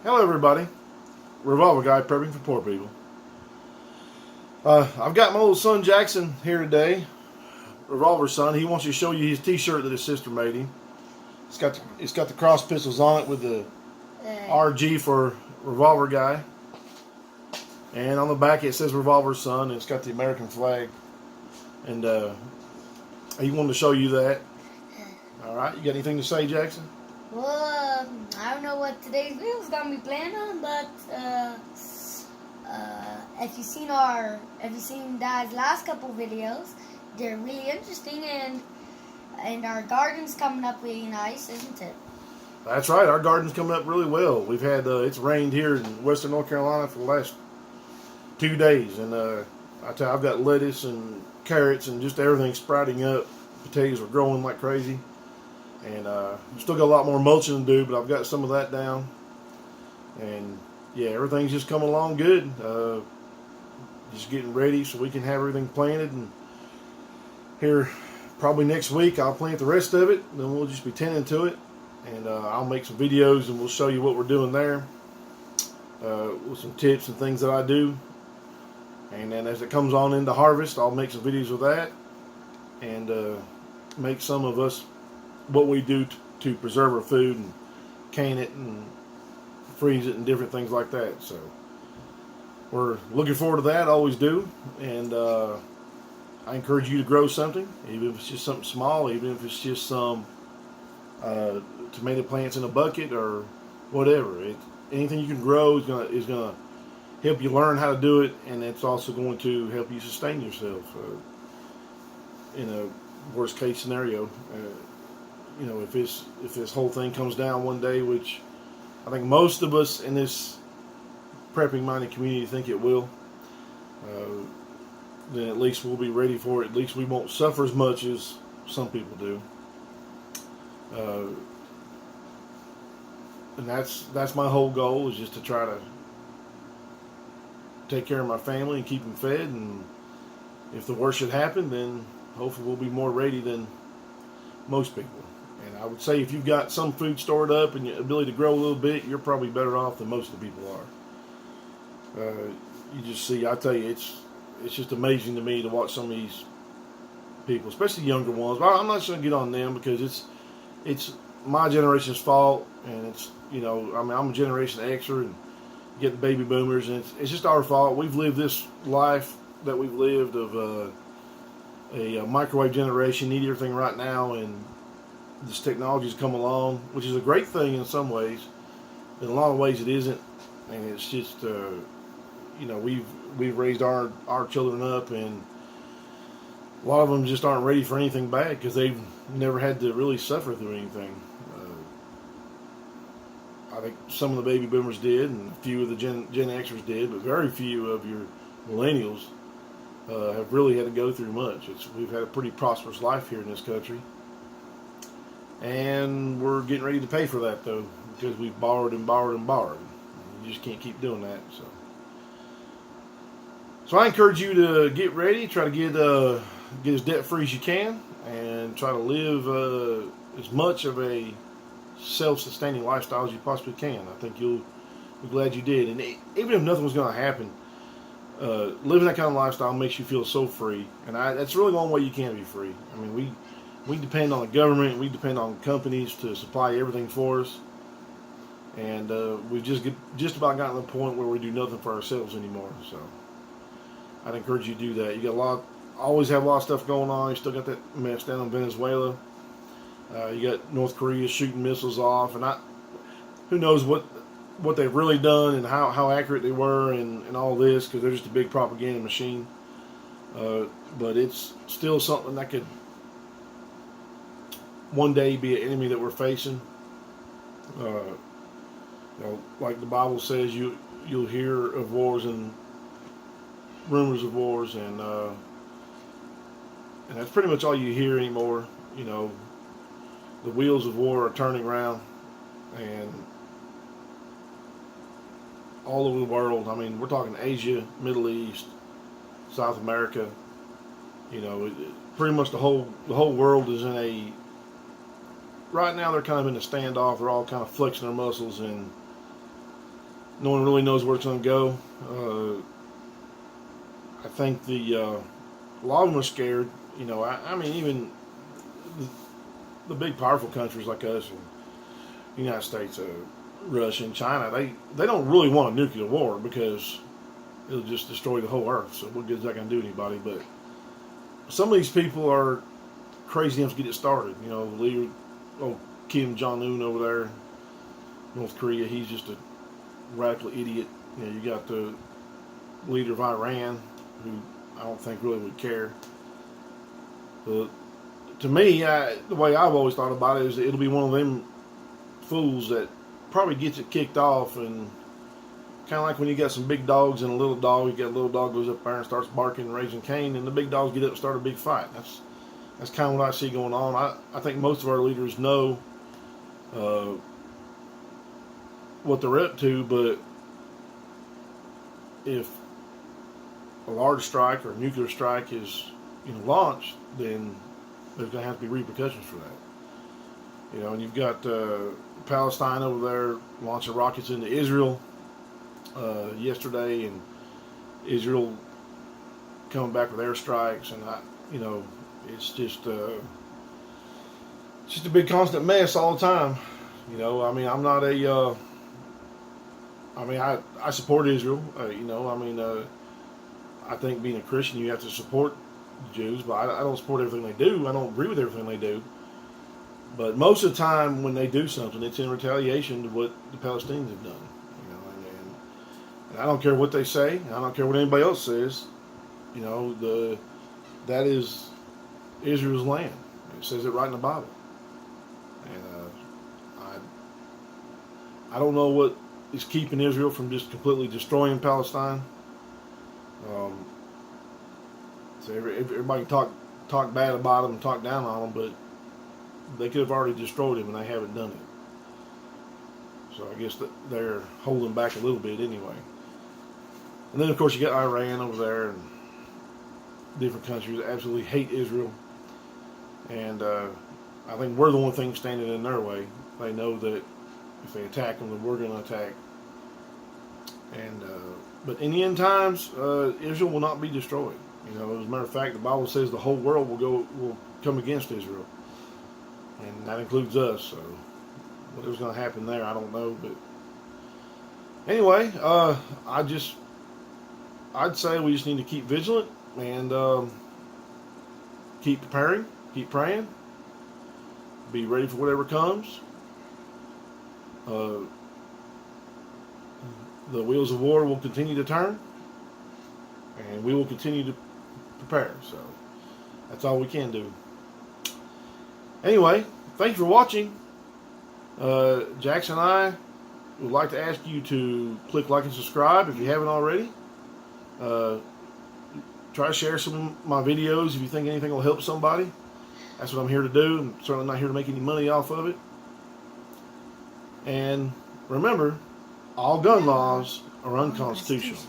Hello everybody, Revolver Guy prepping for poor people. I've got my little son Jackson here today, Revolver son. He wants to show you his t-shirt that his sister made him. It's got the cross pistols on it with the RG for Revolver Guy. And on the back it says Revolver Son, and it's got the American flag. And he wanted to show you that. Alright, you got anything to say, Jackson? Well, I don't know what today's video is gonna be planned on, but if you've seen Dad's last couple videos, they're really interesting, and our garden's coming up really nice, isn't it? That's right. Our garden's coming up really well. We've had it's rained here in Western North Carolina for the last 2 days, and I tell you, I've got lettuce and carrots and just everything sprouting up. Potatoes are growing like crazy. And still got a lot more mulching to do, but I've got some of that down. And yeah, everything's just coming along good. Just getting ready so we can have everything planted. And here, probably next week, I'll plant the rest of it. Then we'll just be tending to it. And I'll make some videos and we'll show you what we're doing there. With some tips and things that I do. And then as it comes on into harvest, I'll make some videos with that. And make some of us what we do to preserve our food and can it and freeze it and different things like that. So we're looking forward to that, always do. And I encourage you to grow something, even if it's just something small, even if it's just some tomato plants in a bucket or whatever. Anything you can grow is gonna help you learn how to do it, and it's also going to help you sustain yourself in a worst case scenario. You know, if this whole thing comes down one day, which I think most of us in this prepping-minded community think it will, then at least we'll be ready for it. At least we won't suffer as much as some people do. And that's my whole goal, is just to try to take care of my family and keep them fed. And if the worst should happen, then hopefully we'll be more ready than most people. And I would say if you've got some food stored up and your ability to grow a little bit, you're probably better off than most of the people are. You just see, I tell you, it's just amazing to me to watch some of these people, especially younger ones. But I'm not just going to get on them because it's my generation's fault, and it's, you know, I mean, I'm a Generation Xer, and you get the baby boomers, and it's just our fault. We've lived this life that we've lived of a microwave generation, need everything right now, and this technology's come along, which is a great thing in some ways. In a lot of ways it isn't, and it's just you know, we've raised our children up, and a lot of them just aren't ready for anything bad because they've never had to really suffer through anything. I think some of the baby boomers did, and a few of the Gen Xers did, but very few of your millennials have really had to go through much. We've had a pretty prosperous life here in this country. And we're getting ready to pay for that, though, because we've borrowed and borrowed and borrowed. You just can't keep doing that. So I encourage you to get ready, try to get as debt-free as you can, and try to live as much of a self-sustaining lifestyle as you possibly can. I think you'll be glad you did. And even if nothing was going to happen, living that kind of lifestyle makes you feel so free. And that's really the only way you can be free. I mean, we depend on the government, we depend on companies to supply everything for us, and we've just about gotten to the point where we do nothing for ourselves anymore. So I'd encourage you to do that. You got always have a lot of stuff going on. You still got that mess down in Venezuela. You got North Korea shooting missiles off, and who knows what they've really done and how accurate they were and all this, because they're just a big propaganda machine. But it's still something that could one day be an enemy that we're facing. You know, like the Bible says, you'll hear of wars and rumors of wars, and that's pretty much all you hear anymore. You know, the wheels of war are turning around, and all over the world. I mean, we're talking Asia, Middle East, South America. You know, pretty much the whole world is in a right now they're kind of in a standoff. They're all kind of flexing their muscles and No one really knows where it's going to go. I think a lot of them are scared. You know, I mean, even the big powerful countries like us and the United States, Russia and China, they don't really want a nuclear war because it'll just destroy the whole earth. So what good is that going to do anybody? But some of these people are crazy enough to get it started. You know, the leader, Kim Jong-un over there, North Korea, he's just a radical idiot. You know, you got the leader of Iran, who I don't think really would care. But to me, the way I've always thought about it is it'll be one of them fools that probably gets it kicked off, and kind of like when you got some big dogs and a little dog, you got a little dog goes up there and starts barking and raising Cain, and the big dogs get up and start a big fight. That's kind of what I see going on. I think most of our leaders know what they're up to, but if a large strike or a nuclear strike is launched, then there's going to have to be repercussions for that. You know, and you've got Palestine over there launching rockets into Israel yesterday, and Israel coming back with airstrikes, and it's just a big constant mess all the time. You know, I mean, I'm not a I support Israel. I think being a Christian, you have to support the Jews, but I don't support everything they do. I don't agree with everything they do. But most of the time, when they do something, it's in retaliation to what the Palestinians have done. You know, and I don't care what they say. I don't care what anybody else says. You know, that is Israel's land. It says it right in the Bible. And I don't know what is keeping Israel from just completely destroying Palestine. So everybody can talk bad about them and talk down on them, but they could have already destroyed them, and they haven't done it. So I guess they're holding back a little bit anyway. And then, of course, you got Iran over there and different countries that absolutely hate Israel. And I think we're the only thing standing in their way. They know that if they attack them, then we're going to attack. And but in the end times, Israel will not be destroyed. You know, as a matter of fact, the Bible says the whole world will come against Israel, and that includes us. So, whatever's going to happen there, I don't know. But anyway, I'd say we just need to keep vigilant and keep preparing, keep praying, be ready for whatever comes. The wheels of war will continue to turn, and we will continue to prepare. So that's all we can do. Anyway, thank you for watching. Jackson and I would like to ask you to click like and subscribe if you haven't already. Try to share some of my videos if you think anything will help somebody. That's what I'm here to do. I'm certainly not here to make any money off of it. And remember, all gun laws are unconstitutional.